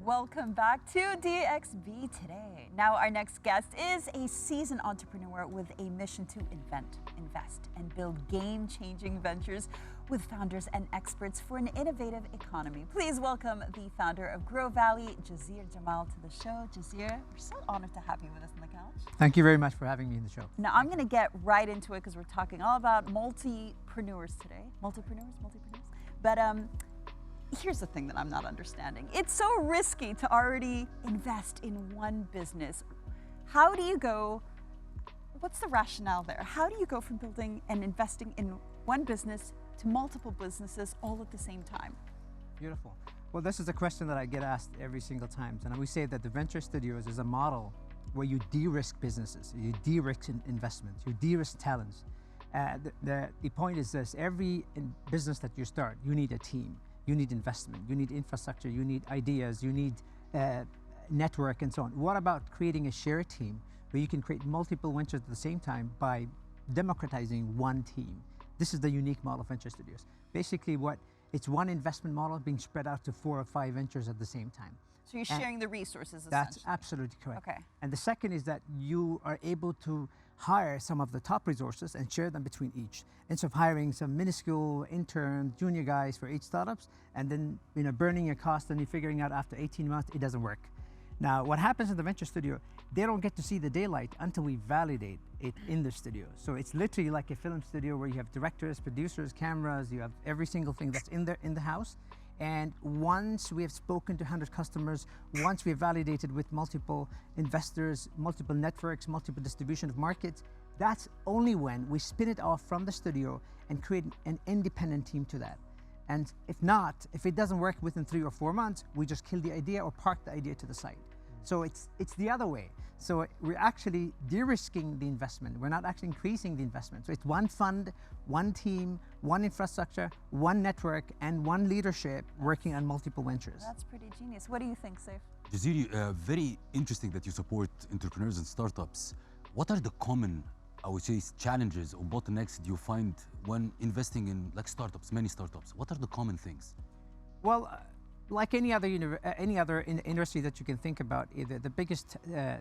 Welcome back to DXB Today. Now, our next guest is a seasoned entrepreneur with a mission to invent, invest, and build game-changing ventures with founders and experts for an innovative economy. Please welcome the founder of Grow Valley, Jazeer Jamal, to the show. Jazeer, we're so honored to have you with us on the couch. Thank you very much for having me in the show. Now, I'm going to get right into it because we're talking all about multipreneurs today. Multipreneurs. But here's the thing that I'm not understanding. It's so risky to already invest in one business. How do you go, what's the rationale there? How do you go from building and investing in one business to multiple businesses all at the same time? Beautiful. Well, this is a question that I get asked every single time. And we say that the venture studios is a model where you de-risk businesses, you de-risk investments, you de-risk talents. The point is this: every business that you start, you need a team, you need investment, you need infrastructure, you need ideas, you need network and so on. What about creating a shared team where you can create multiple ventures at the same time by democratizing one team? This is the unique model of venture studios. Basically, it's one investment model being spread out to 4 or 5 ventures at the same time. So you're sharing the resources, That's absolutely correct. Okay. And the second is that you are able to hire some of the top resources and share them between each. Instead of hiring some minuscule intern, junior guys for each startups, and then burning your cost and you're figuring out after 18 months it doesn't work. Now, what happens in the venture studio, they don't get to see the daylight until we validate it in the studio. So it's literally like a film studio where you have directors, producers, cameras, you have every single thing that's in the house. And once we have spoken to 100 customers, once we have validated with multiple investors, multiple networks, multiple distribution of markets, that's only when we spin it off from the studio and create an independent team to that. And if it doesn't work within 3 or 4 months, we just kill the idea or park the idea to the side. So it's the other way. So we're actually de-risking the investment. We're not actually increasing the investment. So it's one fund, one team, one infrastructure, one network, and one leadership working on multiple ventures. That's pretty genius. What do you think, Saif? Jazeer, very interesting that you support entrepreneurs and startups. What are the common, I would say, challenges or bottlenecks do you find when investing in startups, many startups? What are the common things? Well, like any other industry that you can think about, the biggest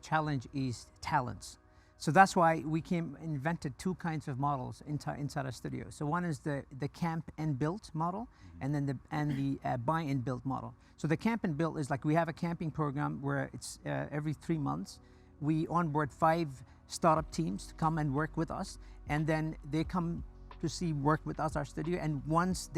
challenge is talents. So that's why we invented 2 kinds of models inside our studio. So one is the camp and build model, and then the buy and build model. So the camp and build is like we have a camping program where it's every 3 months we onboard 5 startup teams to come and work with us, and then they come to work with us, our studio, and once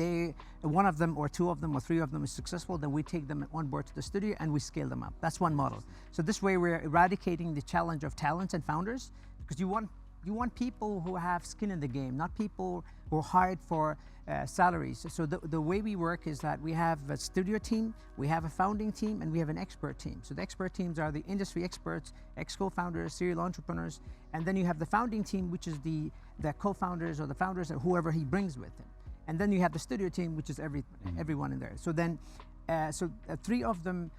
one of them or 2 of them or 3 of them is successful, then we take them on board to the studio and we scale them up. That's one model. So this way we're eradicating the challenge of talents and founders, because you want people who have skin in the game, not people who are hired for salaries. So the way we work is that we have a studio team, we have a founding team, and we have an expert team. So the expert teams are the industry experts, ex-co-founders, serial entrepreneurs, and then you have the founding team, which is the co-founders or the founders or whoever he brings with him. And then you have the studio team, which is everyone in there. So then, 3 of them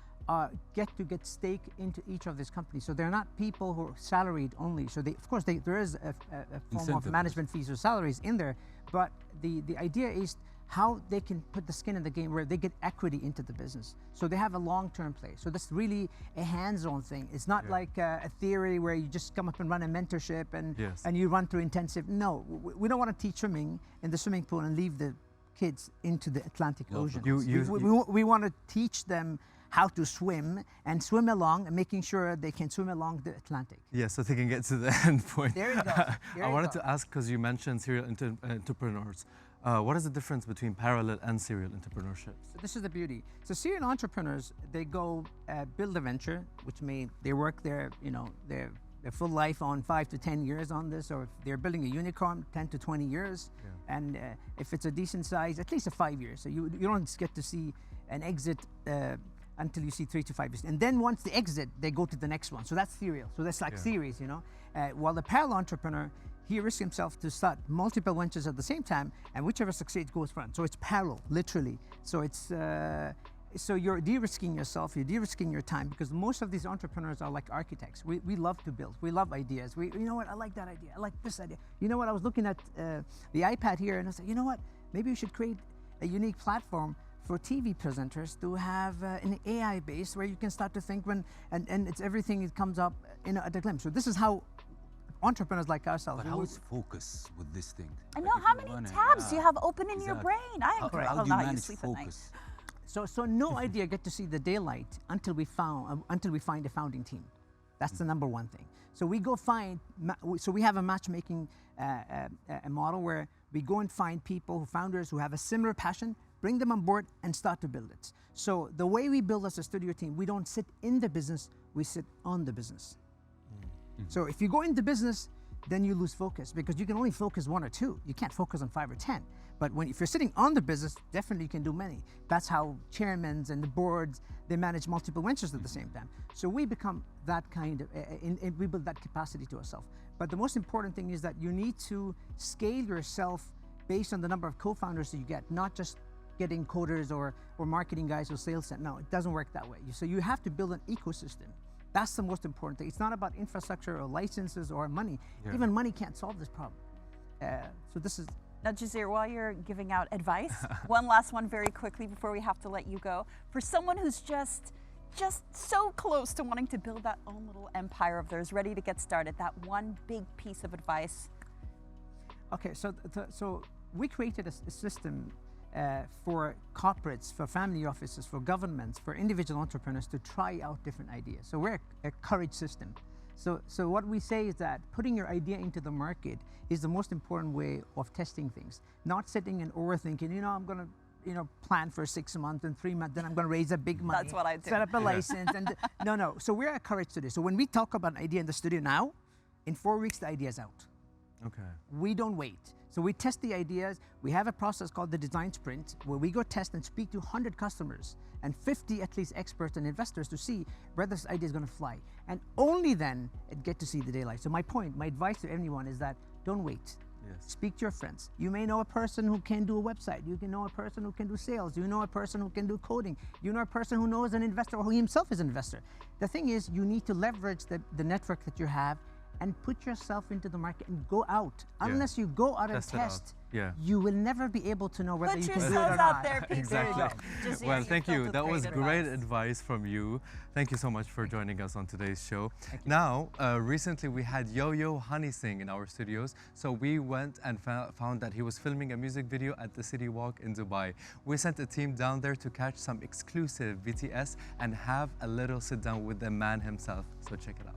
get stake into each of these companies. So they're not people who are salaried only. So of course there is a form of management fees or salaries in there, but the idea is how they can put the skin in the game where they get equity into the business. So they have a long-term play. So that's really a hands-on thing. It's not like a theory where you just come up and run a mentorship and you run through intensive. No, we don't want to teach swimming in the swimming pool and leave the kids into the Atlantic Ocean. We want to teach them how to swim and swim along and making sure they can swim along the Atlantic. Yeah, so they can get to the end point. There you go. I wanted to ask, because you mentioned serial entrepreneurs, what is the difference between parallel and serial entrepreneurship? So this is the beauty. So serial entrepreneurs, they go build a venture, which they work their full life on 5 to 10 years on this, or if they're building a unicorn, 10 to 20 years. Yeah. And if it's a decent size, at least 5 years. So you don't get to see an exit until you see 3 to 5 years. And then once they exit, they go to the next one. So that's serial. So that's like series, While the parallel entrepreneur, he risks himself to start multiple ventures at the same time, and whichever succeeds goes front. So it's parallel, literally. So it's so you're de-risking yourself, you're de-risking your time, because most of these entrepreneurs are like architects. We love to build, we love ideas. You know what, I like that idea, I like this idea. You know what, I was looking at the iPad here and I said, you know what, maybe we should create a unique platform for TV presenters to have an AI base where you can start to think and it's everything, it comes up at a glimpse. So this is how entrepreneurs like ourselves. But how is focus with this thing? I Like know, if how you many wanna- tabs do you yeah, have open in your exactly. brain? I How, agree. how Well, do you now manage sleep at night. focus? So no idea get to see the daylight until we find a founding team. That's the number one thing. So we go find, so we have a matchmaking a model where we go and find people, founders who have a similar passion, bring them on board and start to build it. So the way we build as a studio team, we don't sit in the business, we sit on the business. So if you go into business, then you lose focus because you can only focus one or two. You can't focus on 5 or 10. But if you're sitting on the business, definitely you can do many. That's how chairmen and the boards, they manage multiple ventures at the same time. So we become that kind of, we build that capacity to ourselves. But the most important thing is that you need to scale yourself based on the number of co-founders that you get, not just getting coders or marketing guys or sales. No, it doesn't work that way. So you have to build an ecosystem. That's the most important thing. It's not about infrastructure or licenses or money. Yeah. Even money can't solve this problem. So this is. Now, Jazeer, while you're giving out advice, one last one very quickly before we have to let you go. For someone who's just so close to wanting to build that own little empire of theirs, ready to get started, that one big piece of advice. Okay, so we created a system for corporates, for family offices, for governments, for individual entrepreneurs to try out different ideas. So we're a courage system. So what we say is that putting your idea into the market is the most important way of testing things. Not sitting and overthinking, I'm going to, plan for 6 months and 3 months, then I'm going to raise a big money. That's what I do. Set up a license. And no. So we're a courage studio. So when we talk about an idea in the studio now, in 4 weeks, the idea is out. Okay. We don't wait. So we test the ideas. We have a process called the design sprint where we go test and speak to 100 customers and 50 at least experts and investors to see where this idea is going to fly. And only then it get to see the daylight. So my advice to anyone is that don't wait. Yes. Speak to your friends. You may know a person who can do a website. You can know a person who can do sales. You know a person who can do coding. You know a person who knows an investor or who himself is an investor. The thing is, you need to leverage the network that you have and put yourself into the market and go out. Yeah. Unless you go out and Test it out. test, Yeah. you will never be able to know whether Put you can do it or yourselves not. out there, people. Exactly. Jazeer, Well, you thank filled you. with That was great advice. advice from you. Thank you so much for joining us on today's show. Now, recently we had Yo Yo Honey Singh in our studios. So we went and found that he was filming a music video at the City Walk in Dubai. We sent a team down there to catch some exclusive VTS and have a little sit down with the man himself. So check it out.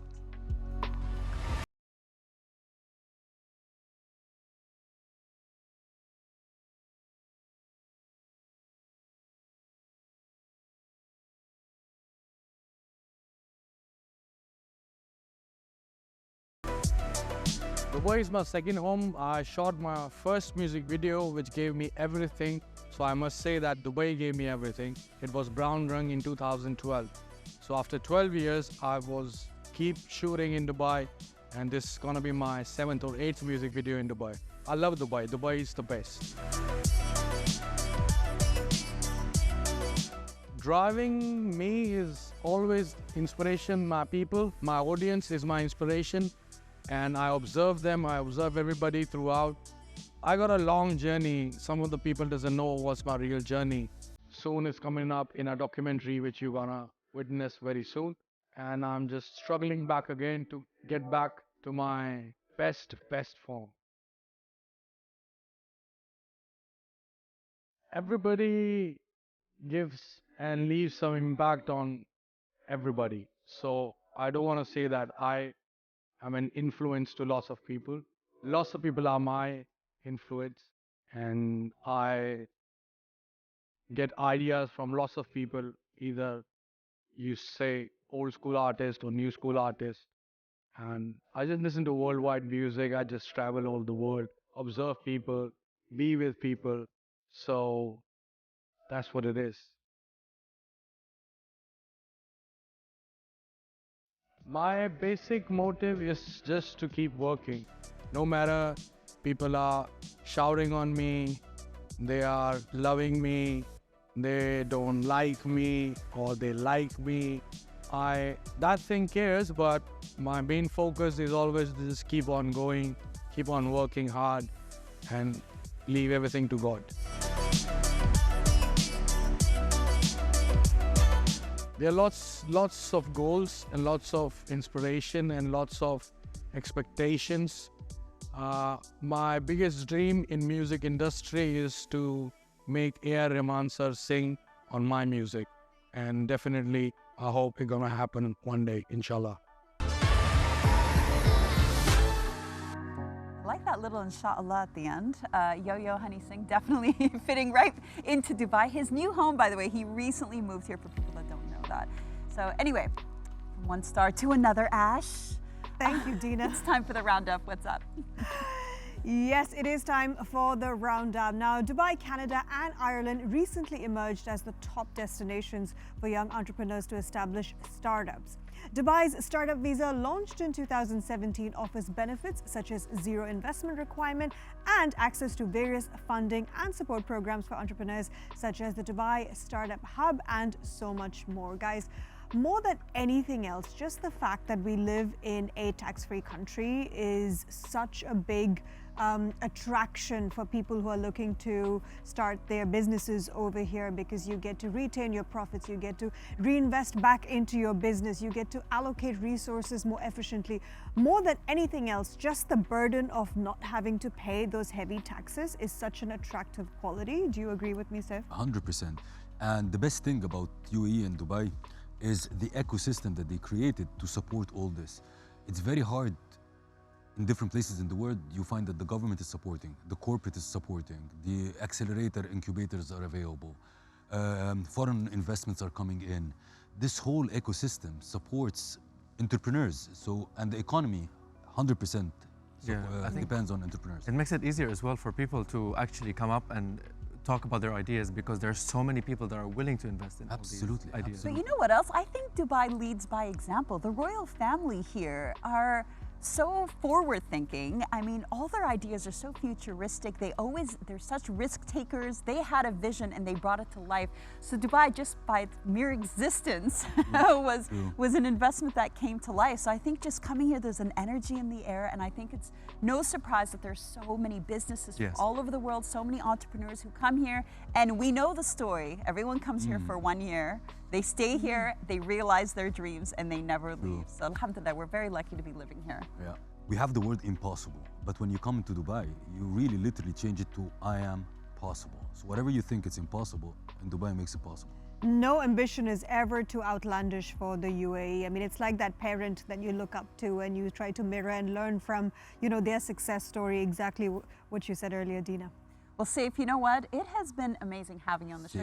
Dubai is my second home. I shot my first music video, which gave me everything. So I must say that Dubai gave me everything. It was Brown Rung in 2012. So after 12 years, I was keep shooting in Dubai, and this is gonna be my 7th or 8th music video in Dubai. I love Dubai. Dubai is the best. Driving me is always inspiration. My people, my audience is my inspiration. And I observe them, I observe everybody throughout. I got a long journey. Some of the people doesn't know what's my real journey. Soon it's coming up in a documentary which you're gonna witness very soon. And I'm just struggling back again to get back to my best form. Everybody gives and leaves some impact on everybody. So I don't want to say that I'm an influence to lots of people. Lots of people are my influence, and I get ideas from lots of people. Either you say old school artist or new school artist, and I just listen to worldwide music. I just travel all the world, observe people, be with people. So that's what it is. My basic motive is just to keep working. No matter people are shouting on me, they are loving me, they don't like me, or they like me. That thing cares, but my main focus is always to just keep on going, keep on working hard, and leave everything to God. There are lots of goals and lots of inspiration and lots of expectations. My biggest dream in music industry is to make A.R. Rahman sir sing on my music, and definitely I hope it's gonna happen one day, inshallah. I like that little inshallah at the end. Yo Yo Honey Singh definitely fitting right into Dubai. His new home, by the way, he recently moved here for people that don't know that. So anyway, from one star to another, Ash. Thank you, Dina. It's time for the roundup. What's up? Yes, it is time for the roundup. Now, Dubai, Canada and Ireland recently emerged as the top destinations for young entrepreneurs to establish startups. Dubai's startup visa, launched in 2017, offers benefits such as zero investment requirement and access to various funding and support programs for entrepreneurs such as the Dubai Startup Hub and so much more. Guys, more than anything else, just the fact that we live in a tax-free country is such a big attraction for people who are looking to start their businesses over here, because you get to retain your profits, you get to reinvest back into your business, you get to allocate resources more efficiently. More than anything else, just the burden of not having to pay those heavy taxes is such an attractive quality. Do you agree with me, Saif? 100%. And the best thing about UAE and Dubai is the ecosystem that they created to support all this. It's very hard in different places in the world. You find that the government is supporting, the corporate is supporting, the accelerator incubators are available, foreign investments are coming in. This whole ecosystem supports entrepreneurs. So, and the economy, 100% I think depends on entrepreneurs. it makes it easier as well for people to actually come up and talk about their ideas, because there's so many people that are willing to invest in Absolutely, all these ideas. But you know what else? I think Dubai leads by example. The royal family here are so forward thinking. I mean, all their ideas are so futuristic. They're such risk takers. They had a vision and they brought it to life. So Dubai, just by mere existence, was an investment that came to life. So I think just coming here, there's an energy in the air, and I think it's no surprise that there's so many businesses from all over the world, so many entrepreneurs who come here, and we know the story. Everyone comes here for 1 year. They stay here, they realize their dreams, and they never leave. So alhamdulillah, we're very lucky to be living here. Yeah, we have the word impossible, but when you come into Dubai, you really literally change it to I am possible. So whatever you think it's impossible, in Dubai makes it possible. No ambition is ever too outlandish for the UAE. I mean, it's like that parent that you look up to and you try to mirror and learn from, you know, their success story. Exactly what you said earlier, Dina. Well, Saif, you know what? It has been amazing having you on the show.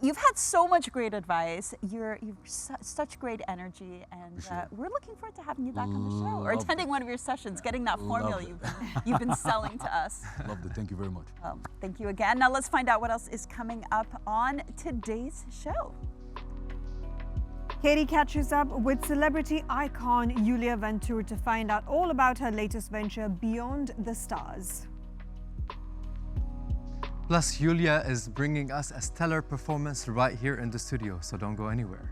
You've had so much great advice. You've such great energy, and we're looking forward to having you back on the show or attending one of your sessions, getting that formula you've been selling to us. Loved it. Thank you very much. Well, thank you again. Now let's find out what else is coming up on today's show. Katie catches up with celebrity icon Yulia Ventura to find out all about her latest venture, Beyond the Stars. Plus, Yulia is bringing us a stellar performance right here in the studio, so don't go anywhere.